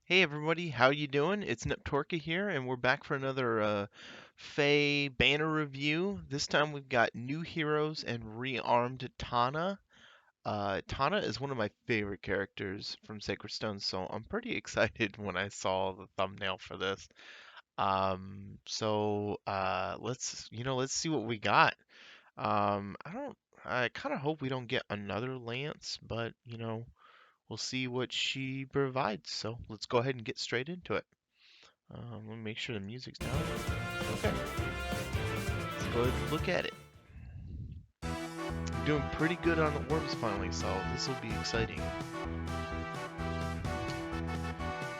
Hey everybody, how you doing? It's Neptorka here, and we're back for another FeH banner review. This time we've got new heroes and rearmed Tana. Tana is one of my favorite characters from Sacred Stone, so I'm pretty excited when I saw the thumbnail for this. Let's see what we got. I kind of hope we don't get another Lance, but we'll see what she provides. So let's go ahead and get straight into it. Let me make sure the music's down. Okay, let's go ahead and look at it. I'm doing pretty good on the orbs finally, so this will be exciting.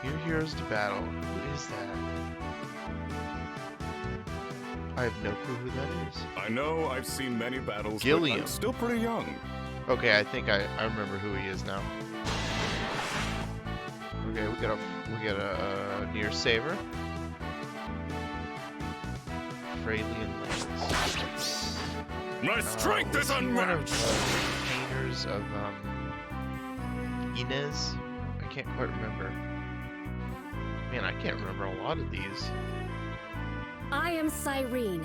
New heroes to battle. Who is that? I have no clue who that is. I know I've seen many battles, Gilliam. but I'm still pretty young. Okay, I think I remember who he is now. Okay, we got a near saver. Fralian Lance. My strength is One of unmatched! the painters of Inez. I can't quite remember. Man, I can't remember a lot of these. I am Cyrene,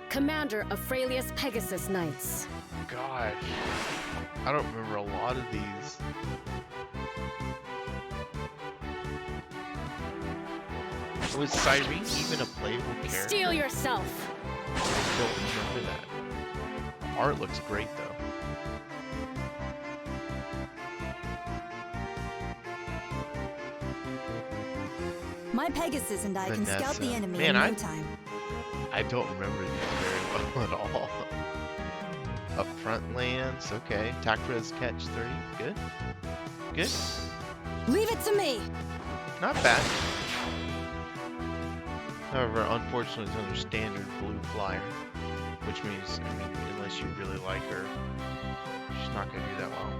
commander of Fralius Pegasus Knights. Gosh, I don't remember a lot of these. Was Cyrene even a playable character? Steel yourself! I don't remember that. The art looks great though. My Pegasus and I can scout the Vanessa. enemy Man, in no time. I don't remember these very well at all. Up front Lance, okay. Attack res catch 30, good. Good. Leave it to me! Not bad. However, unfortunately, it's another standard blue flyer. Which means, I mean, unless you really like her, she's not going to do that well.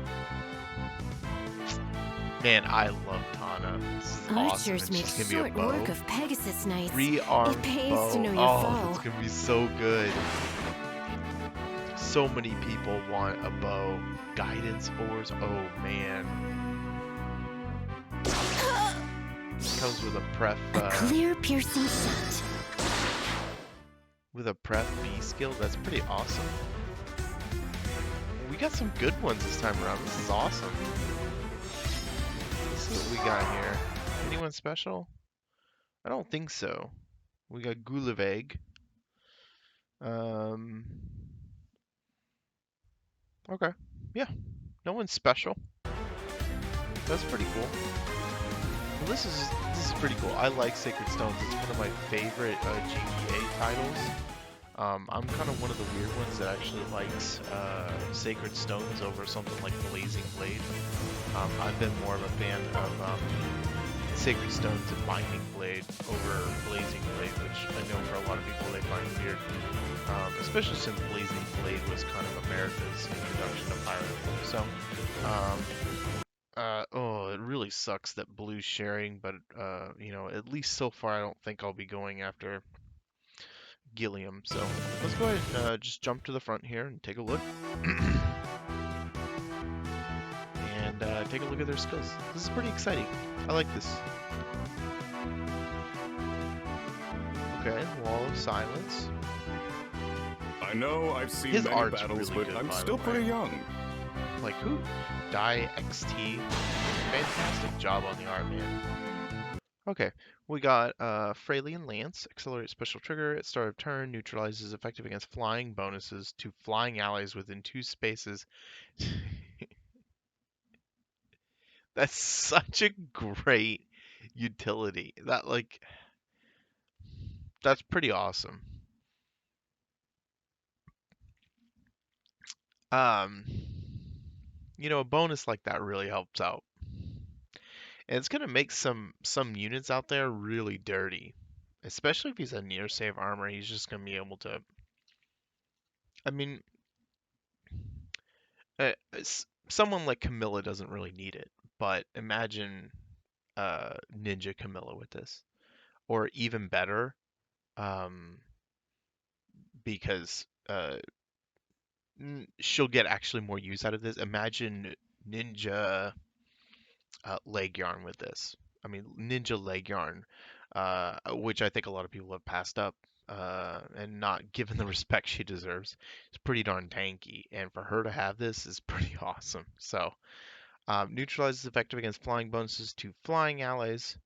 Man, I love Tana. This is awesome. Archers It's make just gonna be a short bow. work of Pegasus Knights. Rearmed It pays bow. to know your Oh, foe. it's gonna be so good. So many people want a bow. Guidance fours. Oh man. Comes with a pref. A clear, piercing scent. With a pref B skill. That's pretty awesome. We got some good ones this time around. This is awesome. Let's see what we got here. Anyone special? I don't think so. We got Gulaveg. Okay. Yeah. No one's special. That's pretty cool. Well, this is pretty cool. I like Sacred Stones. It's one of my favorite GBA titles. I'm kind of one of the weird ones that actually likes Sacred Stones over something like Blazing Blade. I've been more of a fan of Sacred Stones and Binding Blade over Blazing Blade, which I know for a lot of people they find weird. Especially since Blazing Blade was kind of America's introduction to pirating. So, oh, it really sucks that Blue's sharing, but at least so far I don't think I'll be going after Gilliam. So let's go ahead and just jump to the front here and take a look. And take a look at their skills. This is pretty exciting. I like this. Okay, Wall of Silence. I know I've seen His many art's battles, really but good, I'm by the still way. pretty young. Like who? Die XT. Fantastic job on the art, man. Okay, we got Fralian Lance, accelerate special trigger at start of turn, neutralizes effective against flying bonuses to flying allies within 2 spaces. That's such a great utility. That's pretty awesome. Um, a bonus like that really helps out. And it's gonna make some units out there really dirty. Especially if he's a near save armor, he's just gonna be able to. I mean, someone like Camilla doesn't really need it, but imagine Ninja Camilla with this, or even better, um, because she'll get actually more use out of this. Imagine Ninja leg yarn with this. I mean, Ninja Leg Yarn, which I think a lot of people have passed up and not given the respect she deserves. It's pretty darn tanky, and for her to have this is pretty awesome. So, neutralizes effective against flying bonuses to flying allies.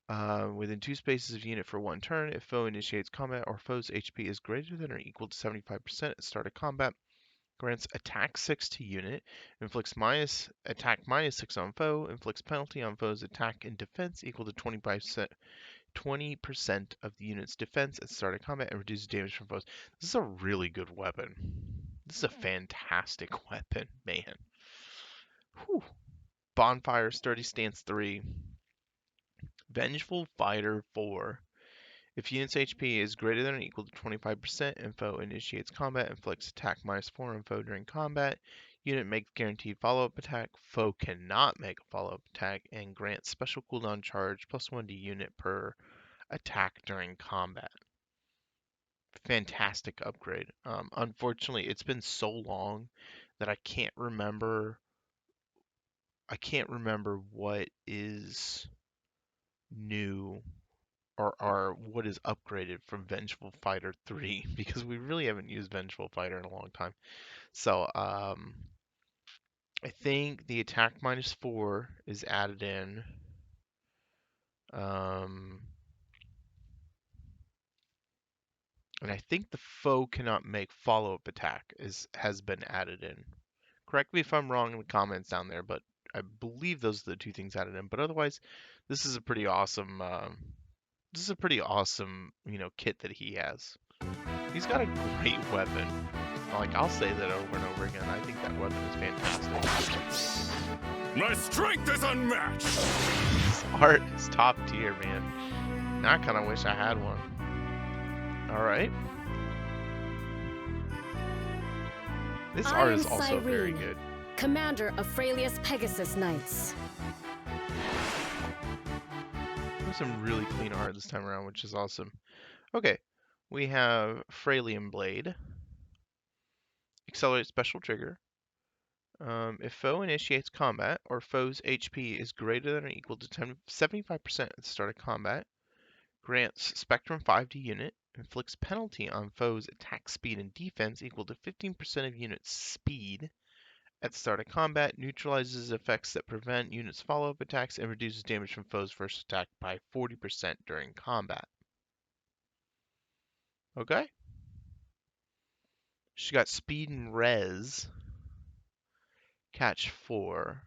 Within 2 spaces of unit for 1 turn, if foe initiates combat or foe's HP is greater than or equal to 75% at start of combat, grants attack 6 to unit, inflicts attack -6 on foe, inflicts penalty on foe's attack and defense equal to 20% of the unit's defense at start of combat, and reduces damage from foes. This is a really good weapon. This is a fantastic weapon, man. Whew. Bonfire, Sturdy Stance 3, Vengeful Fighter 4. If unit's HP is greater than or equal to 25% and foe initiates combat, inflicts attack -4 on foe during combat, unit makes guaranteed follow-up attack, foe cannot make a follow-up attack, and grants special cooldown charge +1 to unit per attack during combat. Fantastic upgrade. Unfortunately, it's been so long that I can't remember what is new or what is upgraded from Vengeful Fighter 3 because we really haven't used Vengeful Fighter in a long time. So I think the attack -4 is added in. And I think the foe cannot make follow-up attack has been added in. Correct me if I'm wrong in the comments down there, but I believe those are the 2 things added in. But otherwise, this is a pretty awesome. This is a pretty awesome, kit that he has. He's got a great weapon. Like, I'll say that over and over again. I think that weapon is fantastic. My strength is unmatched! This art is top tier, man. Now I kind of wish I had one. Alright. This art is also very good. Commander of Freylya's Pegasus Knights. There's some really clean art this time around, which is awesome. Okay, we have Freylyan Blade. Accelerate special trigger. If foe initiates combat or foe's HP is greater than or equal to 75% at the start of combat, grants Spectrum 5 to unit, inflicts penalty on foe's attack speed and defense equal to 15% of unit's speed at the start of combat, neutralizes effects that prevent units' follow-up attacks, and reduces damage from foe's first attack by 40% during combat. Okay. She got speed and res. Catch 4.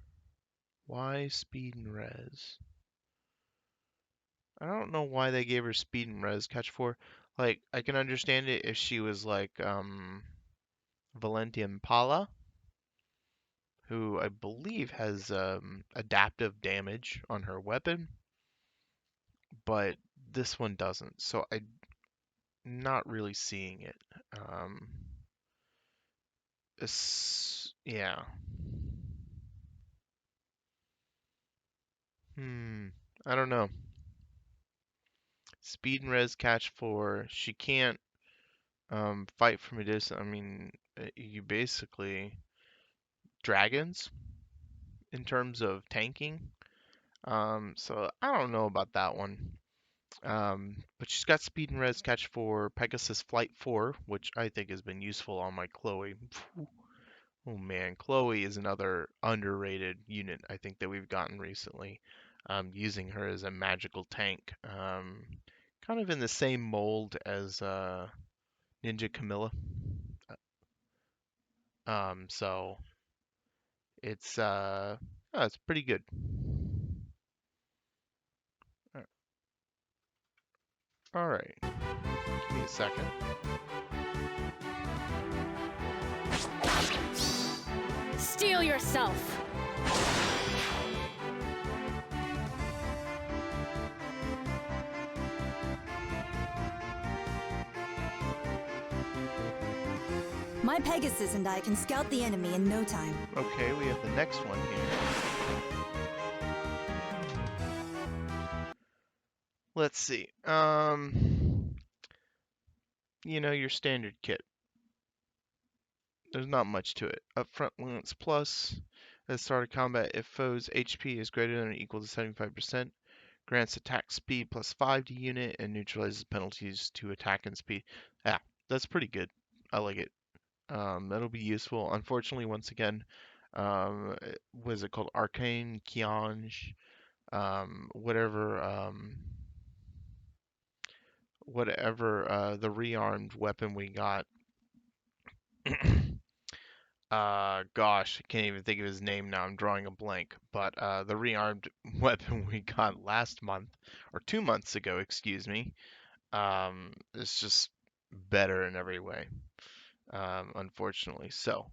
Why speed and res? I don't know why they gave her speed and res catch 4. Like, I can understand it if she was like, Valentian Pala, who I believe has adaptive damage on her weapon, but this one doesn't, so I'm not really seeing it. Yeah. I don't know. Speed and res catch 4. She can't fight from a distance. I mean, you basically dragons in terms of tanking. So I don't know about that one. But she's got speed and res catch 4, Pegasus Flight 4, which I think has been useful on my Chloe. Oh man, Chloe is another underrated unit I think that we've gotten recently. Using her as a magical tank. Kind of in the same mold as Ninja Camilla. So it's pretty good. All right, give me a second. Steel yourself. My Pegasus and I can scout the enemy in no time. Okay, we have the next one here. Let's see. Your standard kit. There's not much to it. Upfront Lance Plus. At the start of combat, if foe's HP is greater than or equal to 75%, Grants attack speed +5 to unit and neutralizes penalties to attack and speed. Yeah, that's pretty good. I like it. That'll be useful. Unfortunately, once again, was it called? Arcane Kiange, whatever, the rearmed weapon we got. Gosh, I can't even think of his name now. I'm drawing a blank. But the rearmed weapon we got last month, or 2 months ago, excuse me, is just better in every way. Unfortunately. So,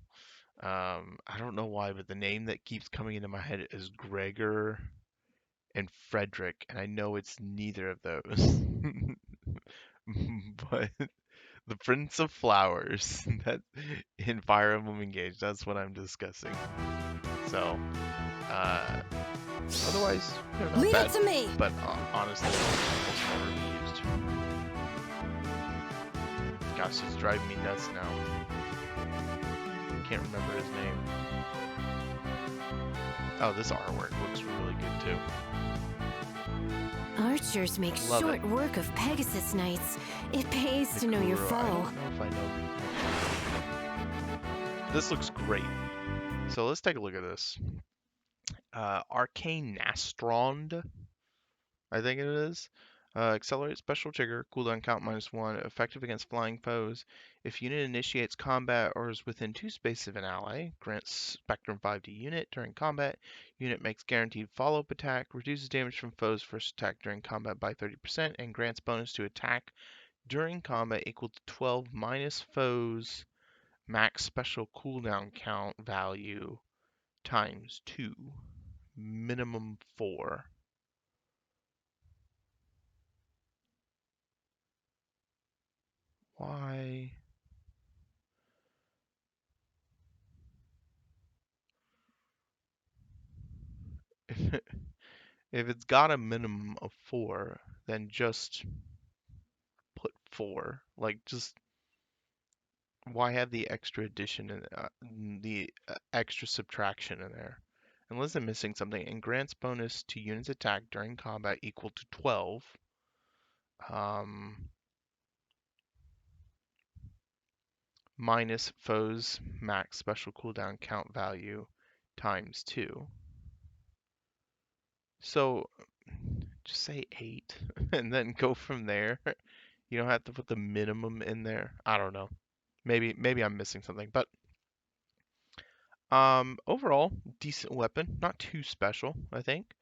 I don't know why, but the name that keeps coming into my head is Gregor and Frederick, and I know it's neither of those. But the Prince of Flowers that in Fire Emblem Engage, that's what I'm discussing. So, uh, otherwise, not Leave bad. it to me! But honestly, almost never used. Gosh, it's driving me nuts now. Can't remember his name. Oh, this artwork looks really good too. Archers make Love short it. work of Pegasus nights. It pays to know your Mikuro, foe. I don't know if I know. This looks great. So let's take a look at this. Arcane Nastrond, I think it is. Accelerate special trigger, cooldown count -1, effective against flying foes. If unit initiates combat or is within 2 spaces of an ally, grants Spectrum 5 to unit during combat. Unit makes guaranteed follow-up attack, reduces damage from foes' first attack during combat by 30%, and grants bonus to attack during combat equal to 12 minus foes' max special cooldown count value times 2, minimum 4. Why? If it's got a minimum of 4, then just put 4. Like, just why have the extra addition and the extra subtraction in there? Unless I'm missing something. And grants bonus to units attack during combat equal to 12. Um, minus foes max special cooldown count value times 2. So just say 8 and then go from there. You don't have to put the minimum in there. I don't know. Maybe I'm missing something, but overall decent weapon, not too special, I think.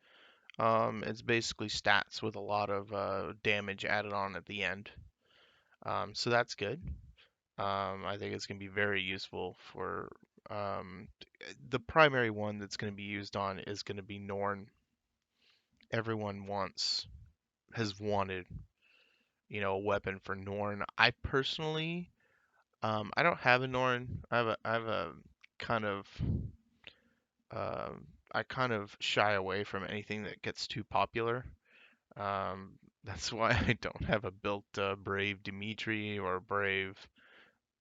It's basically stats with a lot of damage added on at the end. So that's good. I think it's going to be very useful for the primary one that's going to be used on is going to be Norn. Everyone has wanted, a weapon for Norn. I personally, I don't have a Norn. I have a kind of, I kind of shy away from anything that gets too popular. That's why I don't have a built Brave Dimitri or Brave.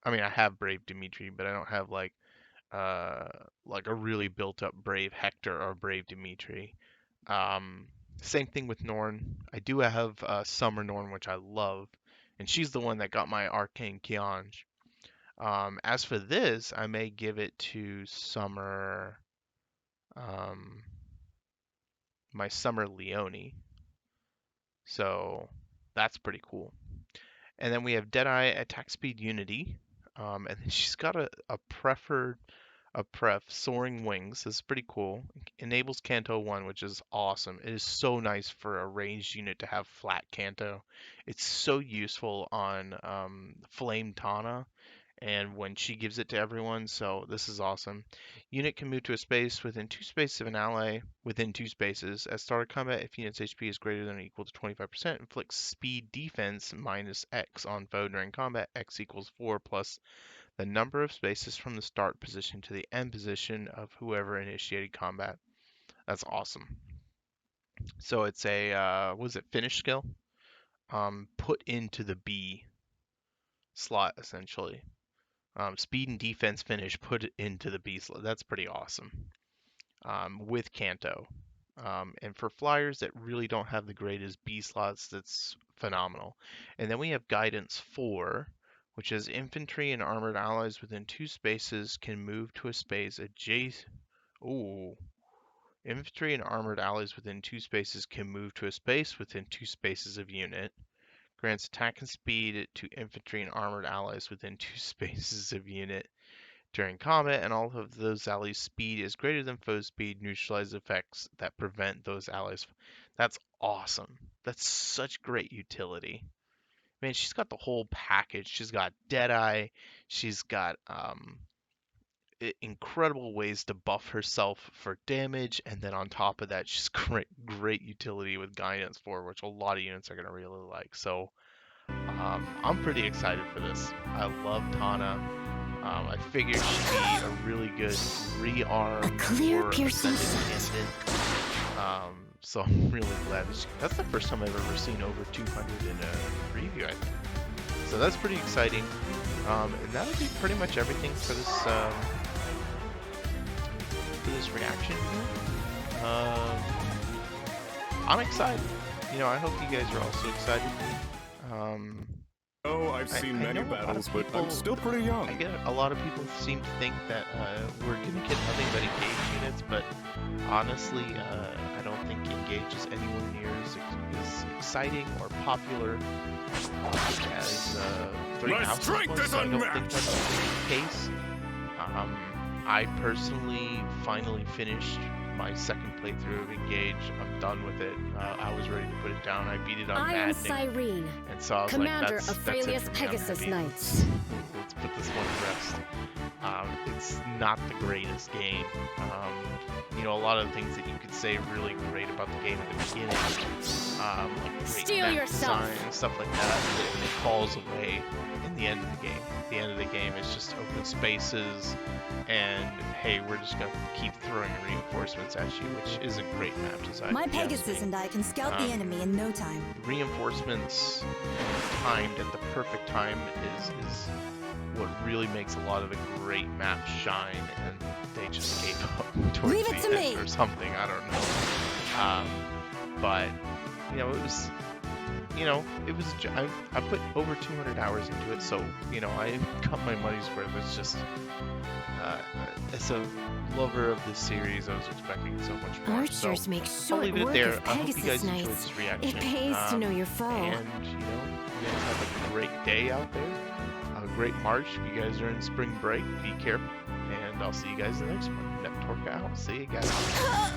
I mean, I have Brave Dimitri, but I don't have uh, like a really built up Brave Hector or Brave Dimitri. Um, Same thing with Norn. I do have Summer Norn, which I love, and she's the one that got my Arcane Kiange. As for this, I may give it to Summer, my Summer Leone. So that's pretty cool. And then we have Deadeye Attack Speed Unity. And then she's got a preferred a pref soaring wings. This is pretty cool. Enables Canto 1, which is awesome. It is so nice for a ranged unit to have flat Canto. It's so useful on Flame Tana and when she gives it to everyone, so this is awesome. Unit can move to a space within 2 spaces of an ally within 2 spaces. At start of combat, if unit's HP is greater than or equal to 25%, inflicts speed defense minus X on foe during combat. X equals 4 plus the number of spaces from the start position to the end position of whoever initiated combat. That's awesome. So it's a, what is it, finish skill? Put into the B slot, essentially. Speed and defense finish put it into the B slot. That's pretty awesome. With Kanto. And for flyers that really don't have the greatest B slots, that's phenomenal. And then we have Guidance 4, which is infantry and armored allies within 2 spaces can move to a space adjacent. Ooh. Infantry and armored allies within 2 spaces can move to a space within 2 spaces of unit. Grants attack and speed to infantry and armored allies within 2 spaces of unit during combat, and all of those allies' speed is greater than foe speed. Neutralize effects that prevent those allies. That's awesome. That's such great utility. Man, she's got the whole package. She's got Deadeye. She's got incredible ways to buff herself for damage, and then on top of that, she's great utility with Guidance 4, which a lot of units are going to really like. So I'm pretty excited for this. I love Tana. I figured she'd be a really good rearm A clear, or piercing ascendant sight. candidate. So I'm really glad that's the first time I've ever seen over 200 in a preview, I think. So that's pretty exciting. And that'll be pretty much everything for this reaction. I'm excited. I hope you guys are also excited. Oh, I've seen I many know a lot of battles, but people- I'm still pretty young. I get a lot of people seem to think that we're going to get nothing but Engage units, but honestly, I don't think Engage is anywhere near as exciting or popular as 3 My Houses strength was, is so I don't think unmatched. that's the case. I personally finally finished my second playthrough of Engage. I'm done with it. I was ready to put it down. I beat it on I am Maddening. Cyrene, And so I was commander like, of that's it Phalius for me. I'm Pegasus happy. Knights. Let's put this one to rest. It's not the greatest game. A lot of the things that you could say really great about the game at the beginning, like great Steel map yourself. design and stuff like that, it falls away in the end of the game. The end of the game is just open spaces, and hey, we're just gonna keep throwing reinforcements at you, which is a great map design. My if you ask Pegasus me. and I can scout the enemy in no time. Reinforcements timed at the perfect time is what really makes a lot of the great maps shine, and they just gave up towards Leave the it to end me. or something. I don't know. But it was I put over 200 hours into it, so I got my money's worth. It's just as a lover of this series, I was expecting so much more. Archers So make I'll short leave it work there. of I hope you Pegasus guys enjoyed Knights. this reaction. It pays to know your foe. And you guys have a great day out there. Have a great March. If you guys are in spring break, be careful. And I'll see you guys in the next one. Neptorka out. See you guys.